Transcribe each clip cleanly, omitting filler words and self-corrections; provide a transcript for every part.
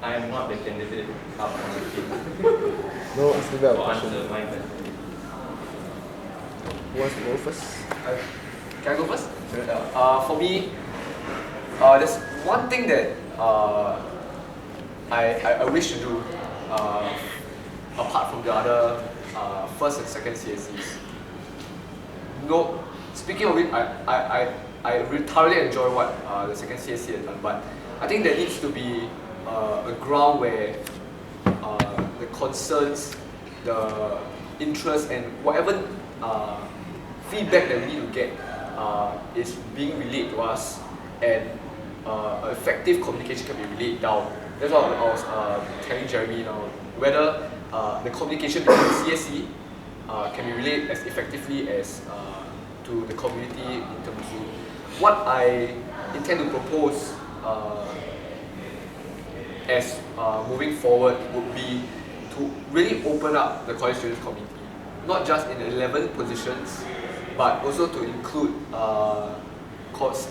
I am not the candidate up on the team. No, still got a To question. answer my question. Who wants to go first? Can I go first? Sure. For me, there's one thing that I wish to do apart from the other first and second CSCs. No, speaking of it, I really thoroughly enjoy what the second CSC has done, but I think there needs to be a ground where the concerns, the interest, and whatever feedback that we need to get is being relayed to us, and effective communication can be relayed down. That's what I was telling Jeremy now. Whether the communication between CSC can be relayed as effectively as to the community in terms of what I intend to propose as moving forward would be to really open up the college students committee, not just in 11 positions, but also to include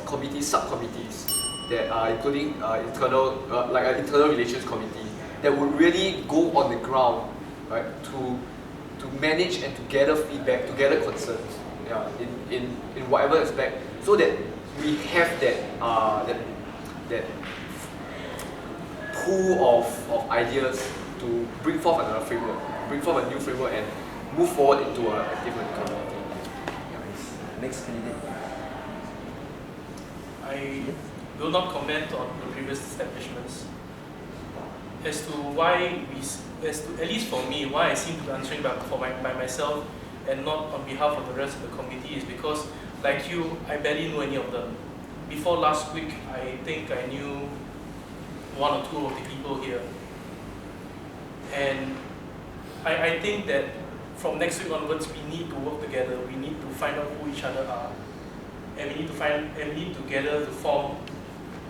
committees, subcommittees that are including internal, like an internal relations committee that would really go on the ground, right, to manage and to gather feedback, to gather concerns, yeah, in whatever aspect, so that we have that pool of ideas to bring forth another framework, bring forth a new framework, and move forward into a active community. Next candidate. I will not comment on the previous establishments. As to why at least for me, why I seem to be answering by myself and not on behalf of the rest of the committee is because, like you, I barely know any of them. Before last week, I think I knew one or two of the people here. And I think that from next week onwards, we need to work together. We need to find out who each other are, and we need together to form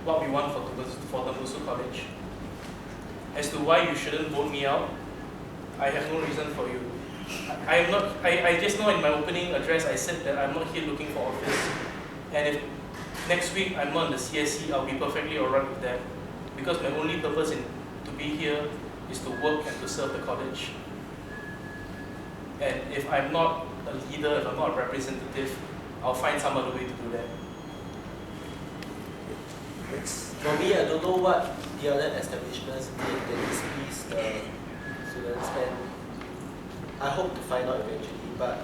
what we want for Tembusu College. As to why you shouldn't vote me out, I have no reason for you. I just know in my opening address I said that I'm not here looking for office, and if next week I'm not in the CSC, I'll be perfectly alright with that, because my only purpose to be here is to work and to serve the college. And if I'm not a leader, if I'm not a representative, I'll find some other way to do that. Next. For me, I don't know what the other establishments did that displeased the students, and I hope to find out eventually. But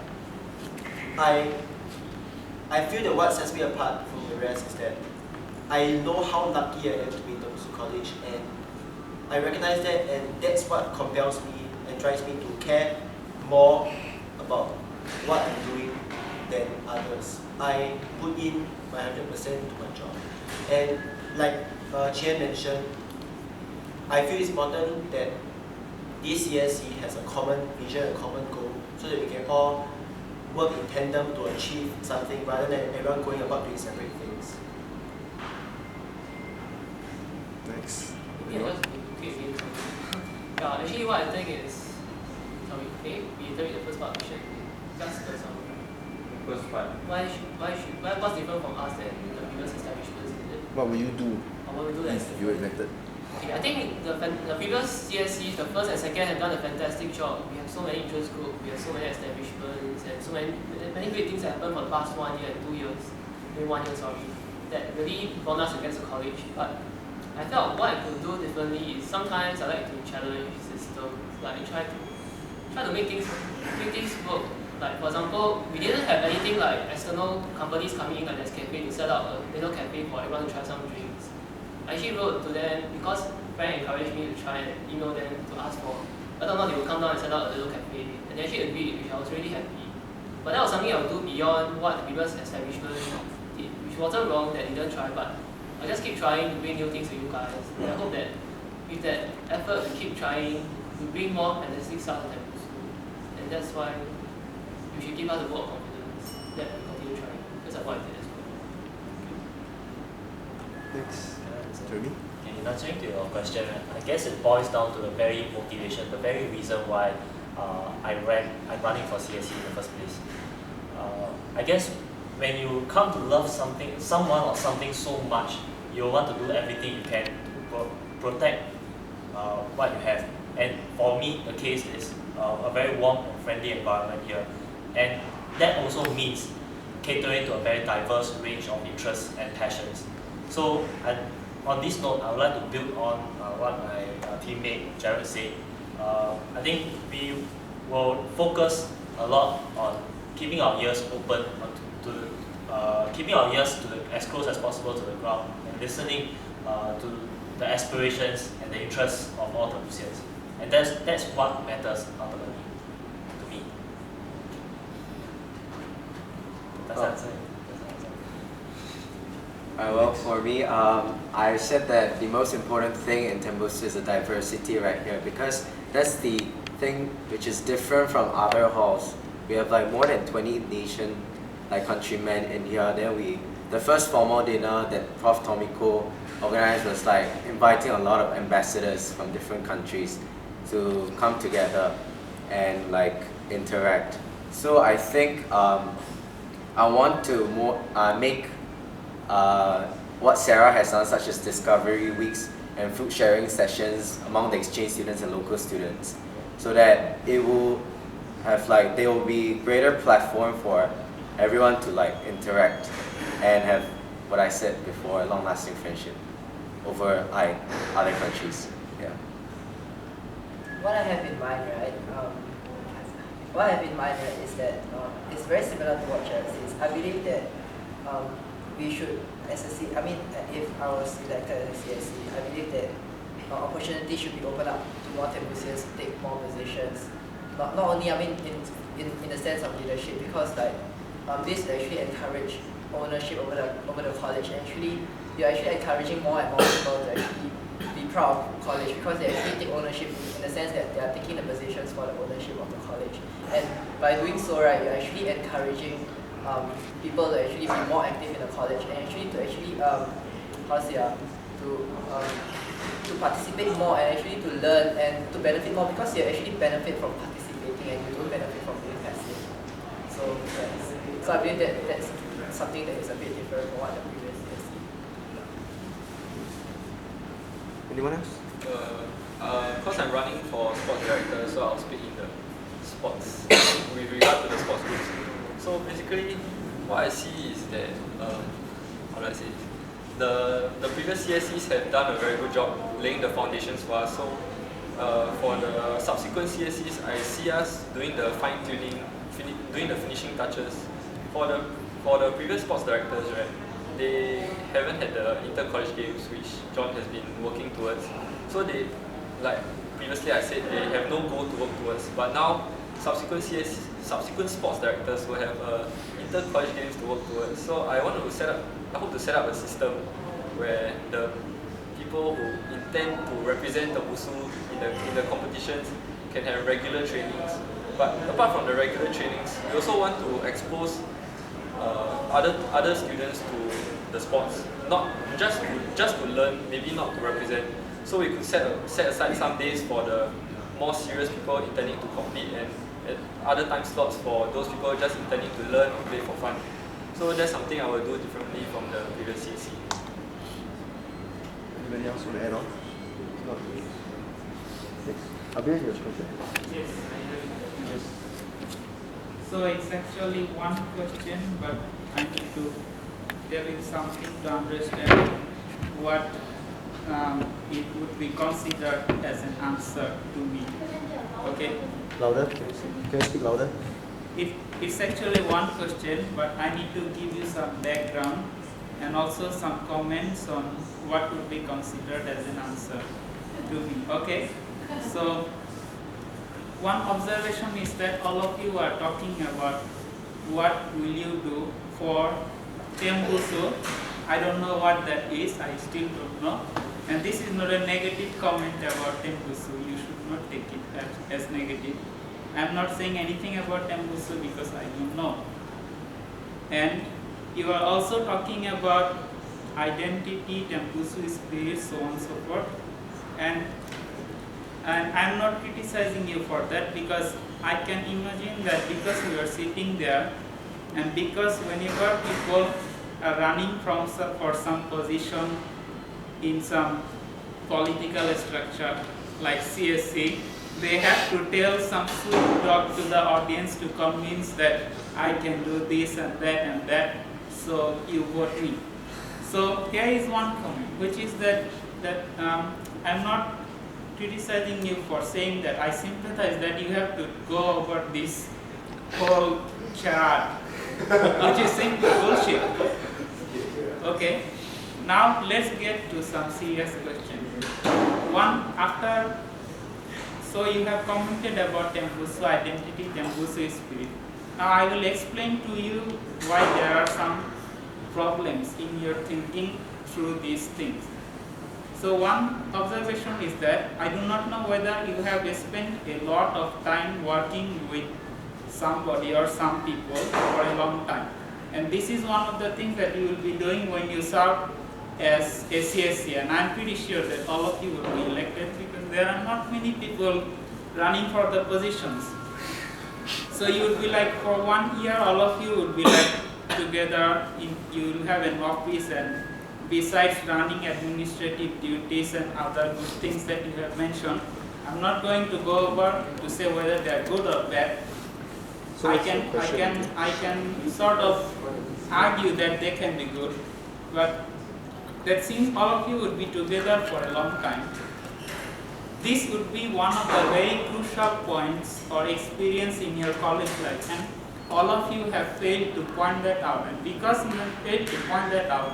I feel that what sets me apart from the rest is that I know how lucky I am to be in Tembusu College, and I recognize that, and that's what compels me and drives me to care more about what I'm doing than others. I put in my 100% to my job, and like Chen mentioned, I feel it's important that this CSC has a common vision, a common goal, so that we can all work in tandem to achieve something rather than everyone going about doing separate things. Next. Yeah, actually what I think is, sorry, can you reiterate the first part of the question? Just the summary. First part. What's different from us than the previous establishments, is it? What will you do Or what we do that's if you were elected? Okay, I think the previous CSC, the first and second, have done a fantastic job. We have so many interest groups, we have so many establishments, and so many great things that happened for the past 1 year and 2 years, maybe 1 year, sorry, that really brought us against the college. But I felt what I could do differently is sometimes I like to challenge systems, like try to make things work. Like for example, we didn't have anything like external companies coming in like this cafe to set up a little cafe for everyone to try some drinks. I actually wrote to them because Frank encouraged me to try and email them to ask for whether or not they would come down and set up a little cafe, and they actually agreed, which I was really happy. But that was something I would do beyond what the previous establishment did, which wasn't wrong that they didn't try, but I just keep trying to bring new things to you guys. And I hope that with that effort to keep trying, we bring more fantastic stuff to Tembusu. And that's why you should give us a vote of confidence that we continue trying. That's what I did as well. Next. Jeremy? In answering to your question, I guess it boils down to the very motivation, the very reason why I'm running for CSC in the first place. I guess when you come to love someone or something so much, you want to do everything you can to protect what you have. And for me, the case is a very warm and friendly environment here. And that also means catering to a very diverse range of interests and passions. So on this note, I would like to build on what my teammate Jared said. I think we will focus a lot on keeping our ears open keeping our ears as close as possible to the ground and listening to the aspirations and the interests of all Tembusians. And that's what matters ultimately to me. Does that answer? Well, for me, I said that the most important thing in Tembusu is the diversity right here, because that's the thing which is different from other halls. We have like more than 20 nation countrymen in here. Then the first formal dinner that Prof. Tomiko organized was like inviting a lot of ambassadors from different countries to come together and like interact. So I think I want to make what Sarah has done, such as discovery weeks and food sharing sessions among the exchange students and local students, so that it will have there will be greater platform for everyone to interact and have what I said before, a long-lasting friendship over other countries. Yeah. What I have in mind, right? Is that it's very similar to what Jared says. I believe that we should, as a if I was elected as a CSC, I believe that opportunity should be opened up to more Tembusians to take more positions. Not only, in the sense of leadership, because this will actually encourage ownership over the college. And actually, you're actually encouraging more and more people to actually be proud of college, because they actually take ownership in the sense that they are taking the positions for the ownership of the college. And by doing so, right, you're actually encouraging people to actually be more active in the college, and actually to participate more, and actually to learn and to benefit more, because you actually benefit from participating and you don't benefit from being passive. So yes. So I believe that that's something that is a bit different from what the previous years. Anyone else? Because I'm running for sports director, so I'll speak in the sports with regard to the sports groups. So basically, what I see is that how do I say this? The previous CSCs have done a very good job laying the foundations for us. So for the subsequent CSCs, I see us doing the fine tuning, doing the finishing touches. For the previous sports directors, right, they haven't had the inter-college games which John has been working towards. So they, like previously I said, they have no goal to work towards. But now subsequent sports directors will have inter-college games to work towards. So I hope to set up a system where the people who intend to represent the WUSU in the competitions can have regular trainings. But apart from the regular trainings, we also want to expose other students to the sports, not just to learn, maybe not to represent. So we could set aside some days for the more serious people intending to compete, and at other time slots for those people just intending to learn or play for fun. So that's something I will do differently from the previous CSC. Anybody else want to add on? Abir, your question. Yes, I have it. Yes. So it's actually one question, but I need to tell you something to understand what it would be considered as an answer to me. Okay? Louder. Can you speak louder? It's actually one question, but I need to give you some background and also some comments on what would be considered as an answer to me. Okay? So, one observation is that all of you are talking about what will you do for Tembusu. I don't know what that is, I still don't know. And this is not a negative comment about Tembusu. You should not take it as negative. I am not saying anything about Tembusu because I don't know. And you are also talking about identity, Tembusu spirit, so on and so forth. And I am not criticizing you for that, because I can imagine that because you are sitting there, and because whenever people are running for some position in some political structure, like CSC, they have to tell some sweet talk to the audience to convince that I can do this and that, so you vote me. So here is one comment, which is that I'm not criticizing you for saying that. I sympathize that you have to go over this whole charade, which is simply bullshit. Okay, now let's get to some serious questions. So you have commented about Tembusu identity, Tembusu spirit. Now I will explain to you why there are some problems in your thinking through these things. So one observation is that I do not know whether you have spent a lot of time working with somebody or some people for a long time. And this is one of the things that you will be doing when you serve as a CSC. And I'm pretty sure that all of you will be elected because there are not many people running for the positions. So you would be like, for 1 year, all of you would be like together, you will have an office, and besides running administrative duties and other good things that you have mentioned, I'm not going to go over to say whether they are good or bad. So I can sort of argue that they can be good, but that since all of you would be together for a long time, this would be one of the very crucial points or experience in your college life, and all of you have failed to point that out. And because you have failed to point that out,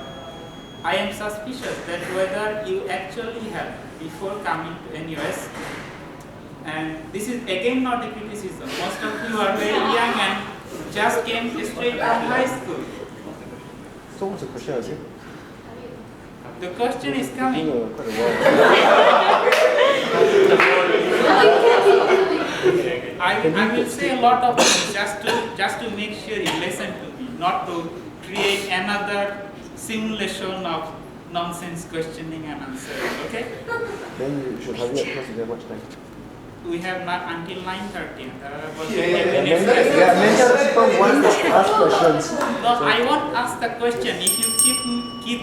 I am suspicious that whether you actually have before coming to NUS, and this is again not a criticism, most of you are very young and just came straight out of high school. So what's the question again? The question is coming. Quite a while. I will say a lot of things just to make sure you listen to me, not to create another simulation of nonsense questioning and answering, okay? Then you should hurry up because you have much time. We have not until 9:30. Many other people want to ask questions. No, I won't ask the question if you keep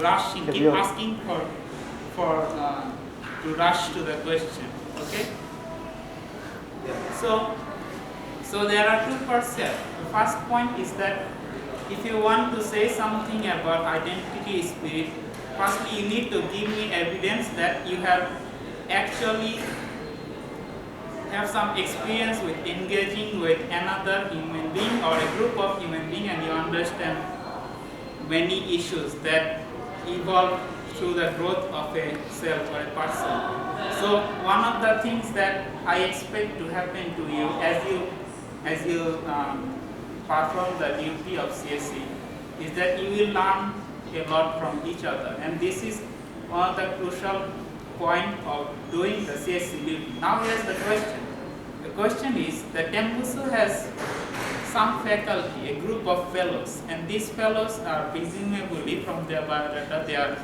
rushing, keep asking to rush to the question, okay? So there are two parts here. The first point is that if you want to say something about identity spirit, firstly you need to give me evidence that you have actually have some experience with engaging with another human being or a group of human beings, and you understand many issues that evolve through the growth of a self or a person. So one of the things that I expect to happen to you as you perform the duty of CSC is that you will learn a lot from each other, and this is one of the crucial point of doing the CSC duty. Now here's the question. The question is that Tembusu has some faculty, a group of fellows, and these fellows are presumably from their biodata.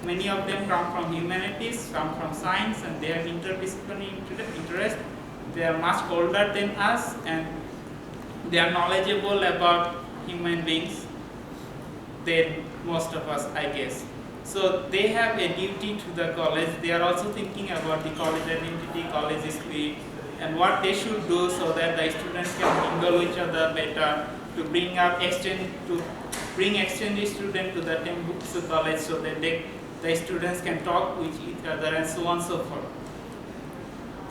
Many of them come from humanities, some from science, and they have interdisciplinary interest. They are much older than us, and they are knowledgeable about human beings than most of us, I guess. So they have a duty to the college. They are also thinking about the college identity, college spirit, and what they should do so that the students can mingle each other better, to bring exchange students to the Tembusu college so that the students can talk with each other and so on and so forth.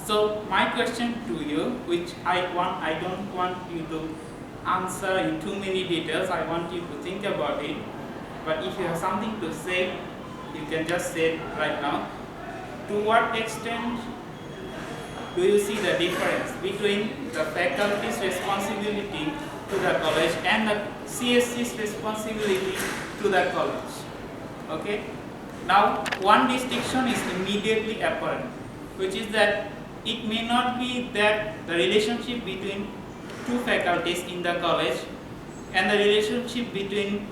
So my question to you, which I don't want you to answer in too many details, I want you to think about it, but if you have something to say, you can just say it right now. To what extent do you see the difference between the faculty's responsibility to the college and the CSC's responsibility to the college? Okay? Now, one distinction is immediately apparent, which is that it may not be that the relationship between two faculties in the college and the relationship between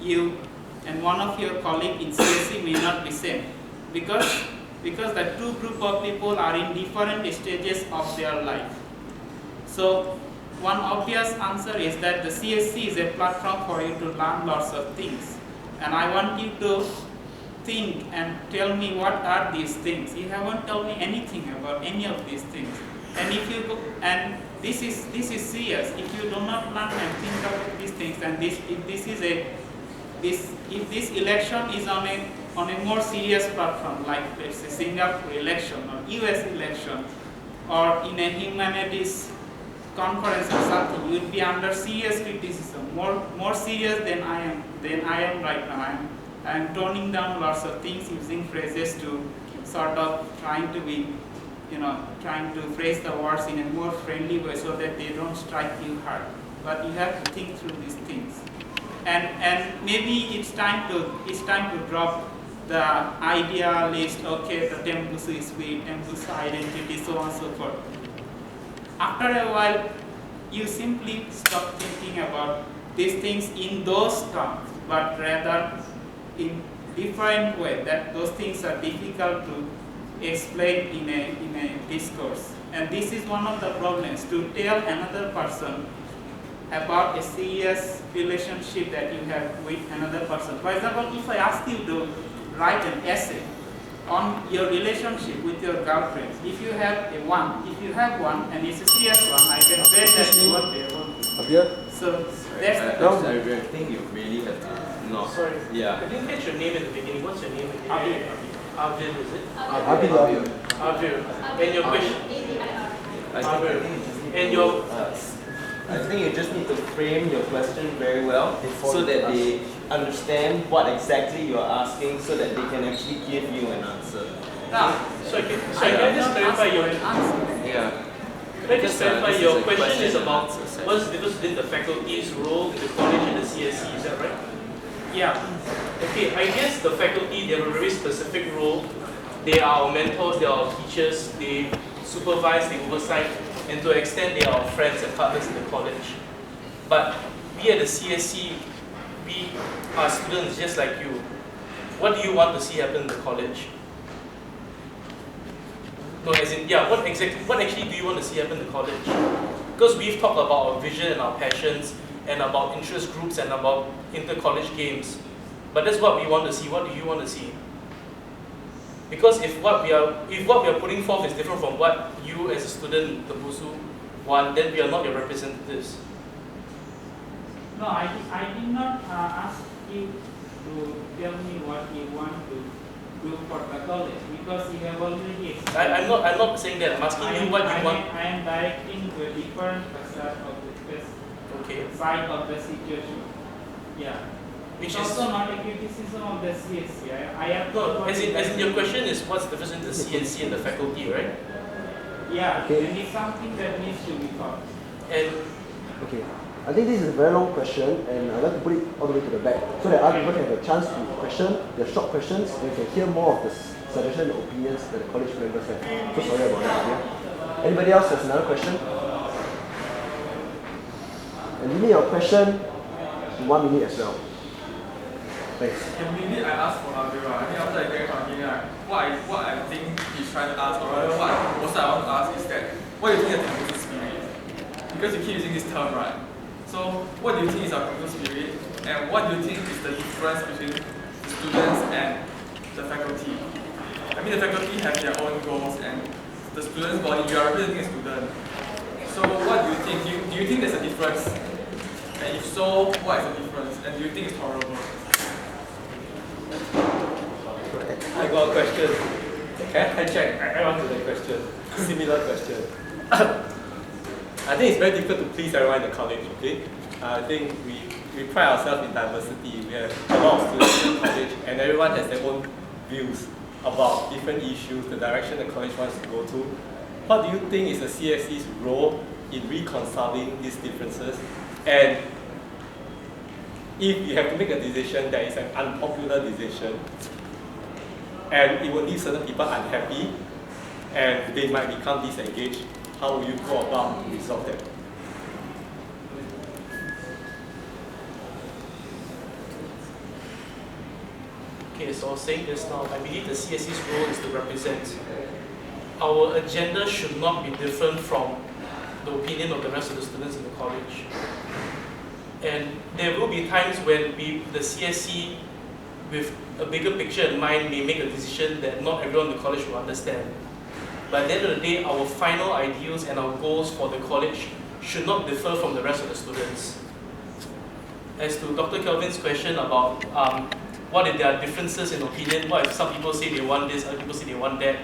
you and one of your colleagues in CSC may not be same, because the two group of people are in different stages of their life. So one obvious answer is that the CSC is a platform for you to learn lots of things, and I want you to think and tell me what are these things. You haven't told me anything about any of these things. And if you go, and this is serious. If you do not learn and think about these things, and if this election is on a more serious platform, like let's say Singapore election or US election, or in a humanities conference or something, you would be under serious criticism, more serious than I am right now. I am toning down lots of things, using phrases to sort of trying to phrase the words in a more friendly way so that they don't strike you hard. But you have to think through these things. And maybe it's time to drop the idealist, okay, the Tembusu is weak, Tembusu identity, so on and so forth. After a while, you simply stop thinking about these things in those terms, but rather in different way, that those things are difficult to explain in a discourse. And this is one of the problems, to tell another person about a serious relationship that you have with another person. For example, if I ask you to write an essay on your relationship with your girlfriend, if you have one, and it's a serious one, I can bet that you won't be able to. Up here? So that's I think you really have to not. Sorry. Yeah. I didn't catch your name at the beginning. What's your name again? Arvin, is it? Abhi. Arvin. And your question? I think you just need to frame your question very well so that they understand what exactly you are asking, so that they can actually give you an answer. So can I just clarify your answer? Yeah. Can I just clarify your question is about what's the difference between the faculty's role in the college and the CSC, is that right? Yeah. Okay, I guess the faculty, they have a very specific role. They are our mentors, they are our teachers, they supervise, they oversight, and to an extent they are our friends and partners in the college. But we at the CSC, we are students just like you. What do you want to see happen in the college? No, as in, yeah, what actually do you want to see happen in the college? Because we've talked about our vision and our passions, and about interest groups and about inter-college games. But that's what we want to see. What do you want to see? Because if what we are putting forth is different from what you as a student, the Busu, want, then we are not your representatives. No, I did not ask you to tell me what you want to do for the college, because you have already explained. I'm not saying that. I'm asking you what you want. I am directing to a different facet of the side of the situation. Yeah. Which it's is also not a criticism of the CSC. I have no, as in your question is what's the difference in the CSC and the faculty, right? Yeah, Okay. and it's something that needs to be taught. And Okay. I think this is a very long question, and I'd like to put it all the way to the back so that other people can have a chance to question. They're short questions, and you can hear more of the suggestions and opinions that the college members have. So sorry about that. Yeah? Anybody else has another question? And limit your question to 1 minute as well. Thanks. In a minute, I asked for Abhi, I think after I get from him, what I think he's trying to ask, or rather what also I want to ask is that, what do you think is the Tembusu spirit? Because you keep using this term, right? So, what do you think is our Tembusu spirit? And what do you think is the difference between the students and the faculty? I mean, the faculty have their own goals, and the students' body, you are representing a student. So, what do you think? Do you think there's a difference? And if so, what is the difference? And do you think it's tolerable? I got a question. Can I check? I answer the question. Similar question. I think it's very difficult to please everyone in the college, okay? I think we pride ourselves in diversity. We have a lot of students in the college, and everyone has their own views about different issues, the direction the college wants to go to. What do you think is the CSC's role in reconciling these differences? And if you have to make a decision that is an unpopular decision, and it will leave certain people unhappy, and they might become disengaged, how will you go about resolve that? okay, so I was saying just now, I believe the CSC's role is to represent. Our agenda should not be different from the opinion of the rest of the students in the college. And there will be times when the CSC, with a bigger picture in mind, may make a decision that not everyone in the college will understand. But at the end of the day, our final ideals and our goals for the college should not differ from the rest of the students. As to Dr. Kelvin's question about what if there are differences in opinion, what if some people say they want this, other people say they want that,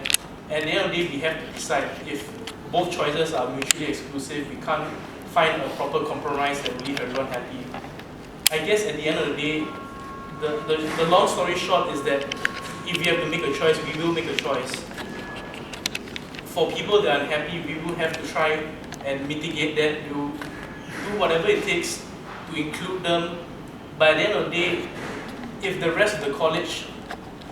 at the end of the day, we have to decide. If both choices are mutually exclusive, we can't find a proper compromise that will leave everyone happy. I guess at the end of the day, the long story short is that if we have to make a choice, we will make a choice. For people that are unhappy, we will have to try and mitigate that. We will do whatever it takes to include them. But at the end of the day, if the rest of the college,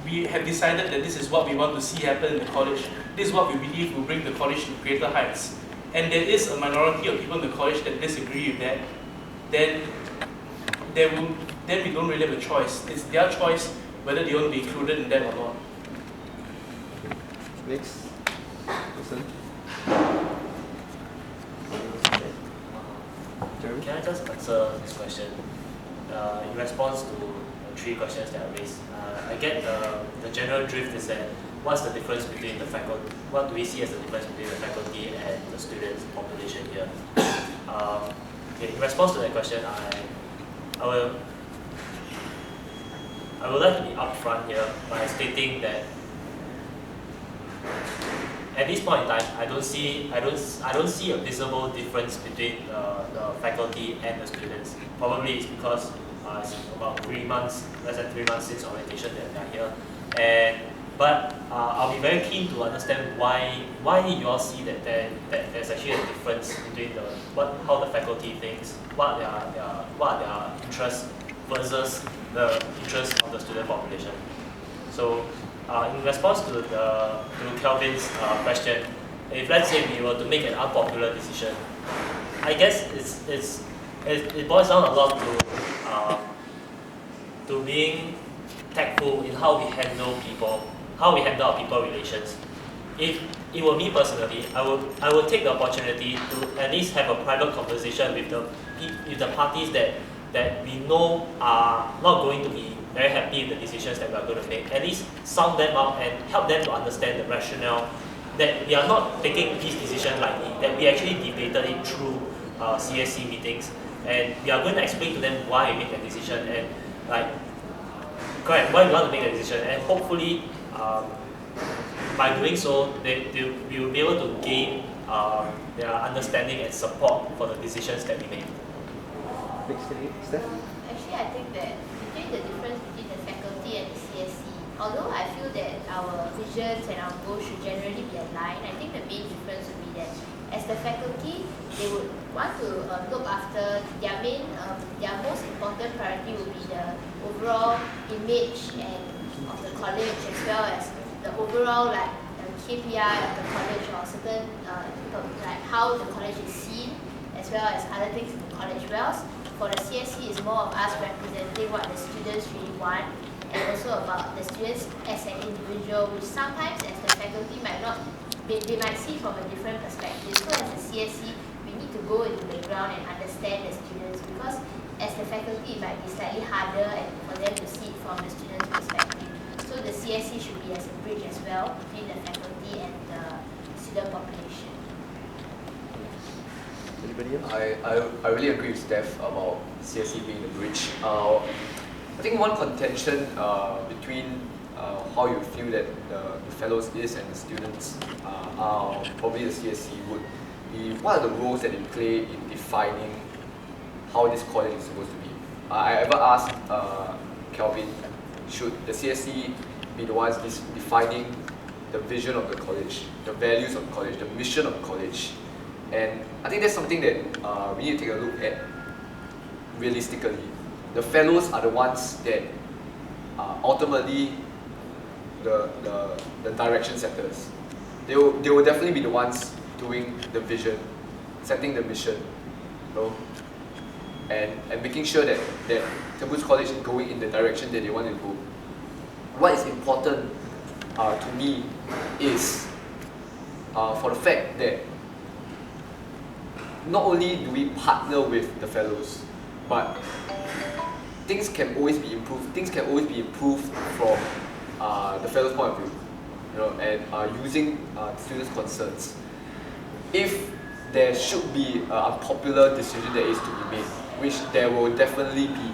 we have decided that this is what we want to see happen in the college, this is what we believe will bring the college to greater heights, and there is a minority of people in the college that disagree with that, then we don't really have a choice. It's their choice whether they want to be included in that or not. Next person. Jeremy? Can I just answer this question? In response to the 3 questions that I raised, I get the general drift is that what's the difference between the faculty, what do we see as the difference between the faculty and the students population here? Okay, in response to that question, I would like to be upfront here by stating that at this point in time, I don't see a visible difference between the faculty and the students. Probably it's because it's about 3 months, less than 3 months since orientation that they are here. But I'll be very keen to understand why you all see that there's actually a difference between how the faculty thinks, what their interests versus the interests of the student population. So in response to Kelvin's question, if let's say we were to make an unpopular decision, I guess it boils down a lot to being tactful in how we handle people, how we handle our people relations. If it were me personally, I would take the opportunity to at least have a private conversation with the parties that we know are not going to be very happy with the decisions that we are going to make. At least sound them out and help them to understand the rationale that we are not taking this decision lightly, that we actually debated it through CSC meetings, and we are going to explain to them why we make that decision and why we want to make that decision, and hopefully by doing so, we will be able to gain their understanding and support for the decisions that we make. Next, Steph? Actually, I think that between the difference between the faculty and the CSC, although I feel that our visions and our goals should generally be aligned, I think the main difference would be that as the faculty, they would want to look after their most important priority would be the overall image of the college, as well as the overall KPI of the college, or certain how the college is seen, as well as other things in the college. Whereas for the CSC, is more of us representing what the students really want, and also about the students as an individual, which sometimes as the faculty might not, they might see from a different perspective. So as a CSC, we need to go into the ground and understand the students, because as the faculty, it might be slightly harder and for them to see it from the students' perspective. So the CSC should be as a bridge as well between the faculty and the student population. Anybody else? I really agree with Steph about CSC being the bridge. I think one contention between how you feel that the fellows is and the students are probably the CSC would be what are the roles that they play in defining how this college is supposed to be. I ever asked Kelvin, should the CSC be the ones defining the vision of the college, the values of the college, the mission of the college? And I think that's something that we need to take a look at realistically. The fellows are the ones that ultimately the direction setters. They will definitely be the ones doing the vision, setting the mission, you know, and making sure that Tembu's College is going in the direction that they want to go. What is important to me is for the fact that not only do we partner with the fellows, but things can always be improved. Things can always be improved from the fellow's point of view, and using students' concerns. If there should be an unpopular decision that is to be made, which there will definitely be,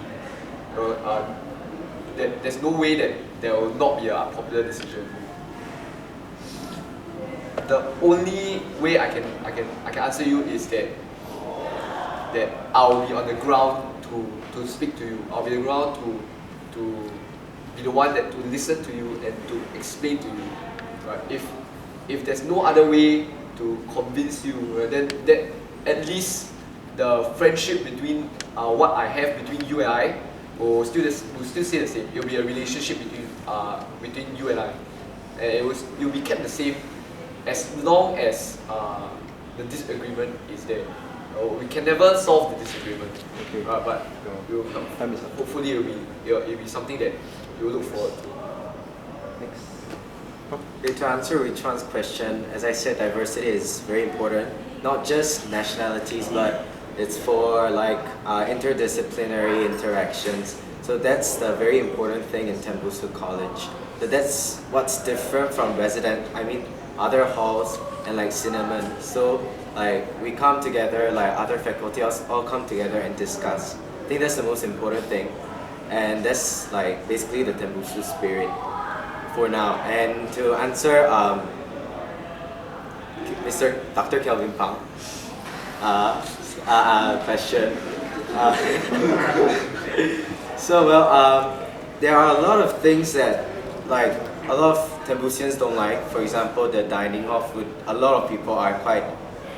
there's no way that there will not be an unpopular decision. The only way I can answer you is that I'll be on the ground to speak to you. I'll be on the ground to be the one that to listen to you and to explain to you. Right? If there's no other way to convince you, then that at least the friendship between what I have between you and I will still stay the same. It will be a relationship between you and I, and it will be kept the same as long as the disagreement is there. We can never solve the disagreement, but hopefully it will be something that you will look forward to. Next. Okay, to answer Richwan's question, as I said, diversity is very important. Not just nationalities, but it's for like interdisciplinary interactions. So that's the very important thing in Tembusu College. So that's what's different from other halls and like Cinnamon. So like we come together, like other faculty all come together and discuss. I think that's the most important thing. And that's like basically the Tembusu spirit for now. And to answer Dr. Kelvin Pang question. There are a lot of things that like a lot of Tembusians don't like. For example, the dining hall food. A lot of people are quite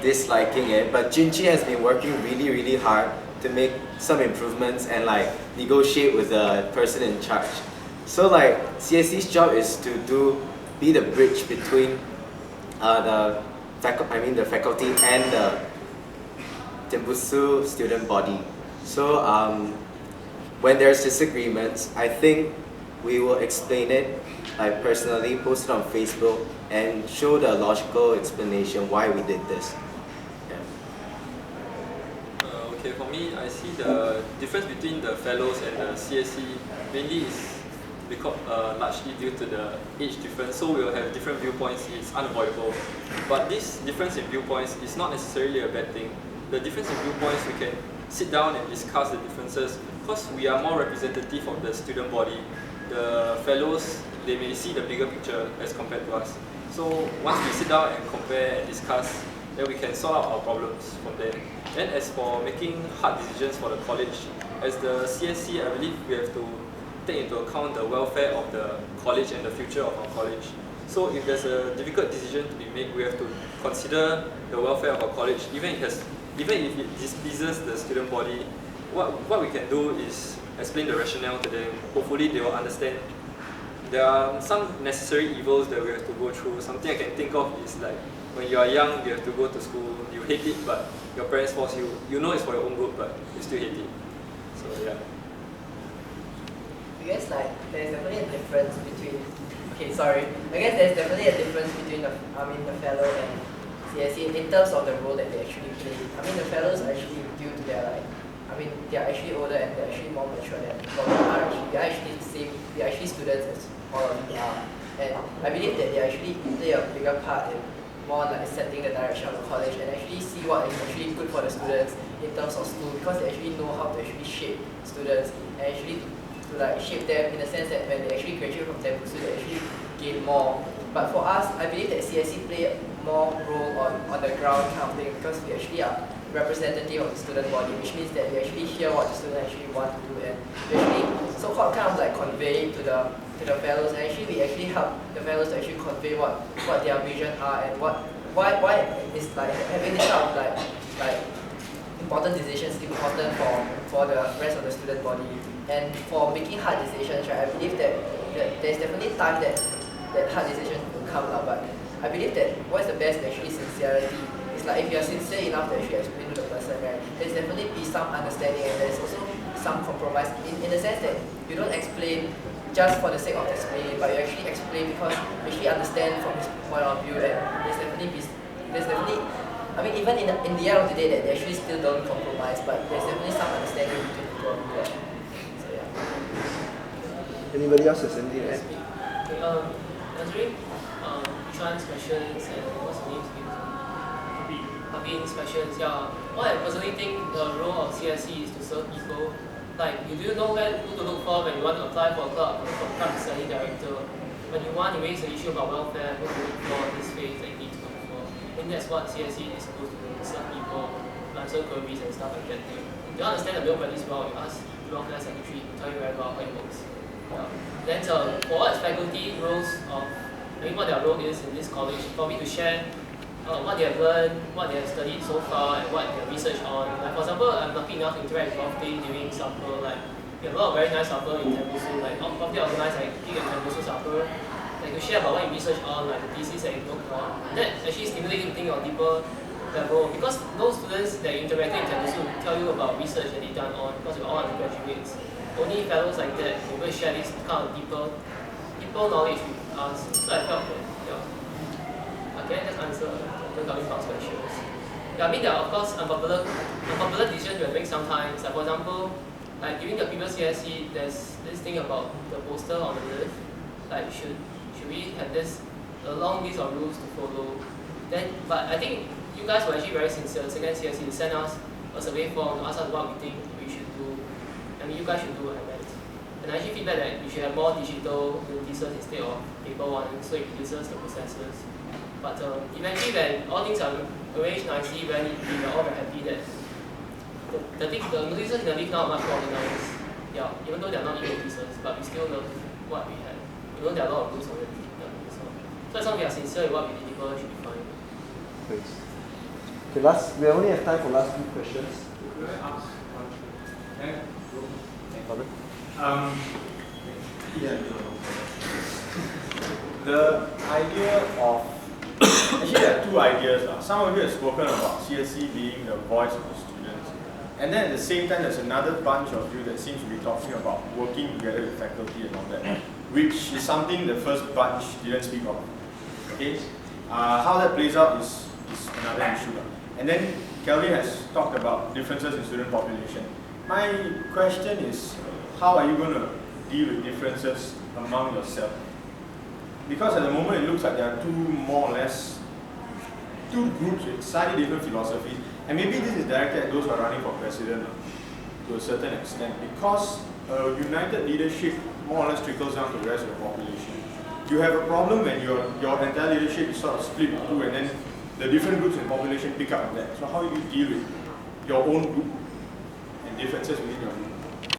disliking it, but Junchi has been working really, really hard to make some improvements and like negotiate with the person in charge. So like CSC's job is to be the bridge between the faculty and the Tembusu student body. So when there's disagreements, I think we will explain it, like personally, post it on Facebook and show the logical explanation why we did this. Okay, for me, I see the difference between the fellows and the CSC mainly is because largely due to the age difference. So we'll have different viewpoints. It's unavoidable. But this difference in viewpoints is not necessarily a bad thing. The difference in viewpoints, we can sit down and discuss the differences because we are more representative of the student body. The fellows, they may see the bigger picture as compared to us. So once we sit down and compare and discuss, then we can sort out our problems from there. Then as for making hard decisions for the college, as the CSC, I believe we have to take into account the welfare of the college and the future of our college. So if there's a difficult decision to be made, we have to consider the welfare of our college, even if it displeases the student body. What we can do is explain the rationale to them. Hopefully they will understand. There are some necessary evils that we have to go through. Something I can think of is like when you are young, you have to go to school, you hate it, but your parents force you. You know it's for your own good, but you still hate it. So yeah. I guess like there's definitely a difference between. I guess there's definitely a difference between the fellow and CSC in terms of the role that they actually play. The fellows are actually due to their they are actually older and they're actually more mature than we are. We are actually students as all of you are. And I believe that they actually play a bigger part in more like setting the direction of the college and actually see what is actually good for the students in terms of school, because they actually know how to actually shape students and actually to like shape them in the sense that when they actually graduate from Tembusu, they actually gain more. But for us, I believe that CSC play more role on the ground kind of thing, because we actually are representative of the student body, which means that we actually hear what the students actually want to do and we actually so-called kind of like convey to the fellows, and actually we actually help the fellows to actually convey what their vision are and why is like having this kind of like important decisions important for the rest of the student body. And for making hard decisions, right, I believe that there's definitely time that hard decisions will come out, but I believe that what's the best actually sincerity. It's like if you're sincere enough to actually explain to the person, right, there's definitely be some understanding and there's also some compromise in the sense that you don't explain just for the sake of explaining, but you actually explain because you actually understand from his point of view, and there's definitely even in the end of the day that they actually still don't compromise, but there's definitely some understanding between the two of you. So yeah. Anybody else has anything to add? Okay, answering which one's questions and what's the name's again? Habib's questions, yeah. What I personally think the role of CSC is to serve people. Like, you do know who to look for when you want to apply for a club, for become a study director. When you want to raise the issue about welfare, who to look for, this phase that you need to look for. I think that's what CSC is supposed to do, serve people, answer queries and stuff like that. If you understand the bill practice well, you ask the welfare secretary to tell you very well how it works. Yeah. Then for what faculty roles of, what their role is in this college, probably to share what they have learned, what they have studied so far, and what they have researched on. Like for example, I'm lucky enough to interact with Prof during supper. Like we have a lot of very nice supper in Tembusu. Like Prof organized like Gig and Tembusu supper. Like to share about what you research on, like the thesis that you worked on. That actually stimulates you to think on a deeper level, because those students that you interacted in Tembusu will tell you about research that they've done on, because we're all undergraduates. Only fellows like that will be able to share this kind of deeper knowledge with us. So I felt that, yeah. Okay, let's answer the coming past questions. Yeah, I mean there are of course unpopular decisions we have to make sometimes. Like for example, like during the previous CSC, there's this thing about the poster on the left. Like should we have a long list of rules to follow? Then, but I think you guys were actually very sincere. Second CSC to send us a survey form to ask us what we think we should do. I mean, you guys should do what I meant. And I actually feedback that we should have more digital notices instead of paper ones, so it reduces the processes. But eventually, when all things are arranged nicely, very neatly, we're all very happy that the notices in the leaf now are much more organized. Yeah, even though they're not e-notices, but we still love what we have. Even though there are a lot of rules already. Yeah, so as long as we are sincere with what we deliver, should be fine. Thanks. Okay, we only have time for last few questions. Could I ask one question? Pardon? The idea of actually there are two ideas. Some of you have spoken about CSC being the voice of the students, and then at the same time there's another bunch of you that seems to be talking about working together with faculty and all that, which is something the first bunch didn't speak of. Okay, how that plays out is another issue. And then Kelvin has talked about differences in student population. My question is, how are you going to deal with differences among yourself? Because at the moment it looks like there are two groups with slightly different philosophies, and maybe this is directed at those who are running for president to a certain extent, because united leadership more or less trickles down to the rest of the population. You have a problem when your entire leadership is sort of split in two, and then the different groups in the population pick up on that. So how do you deal with your own group and differences within your group?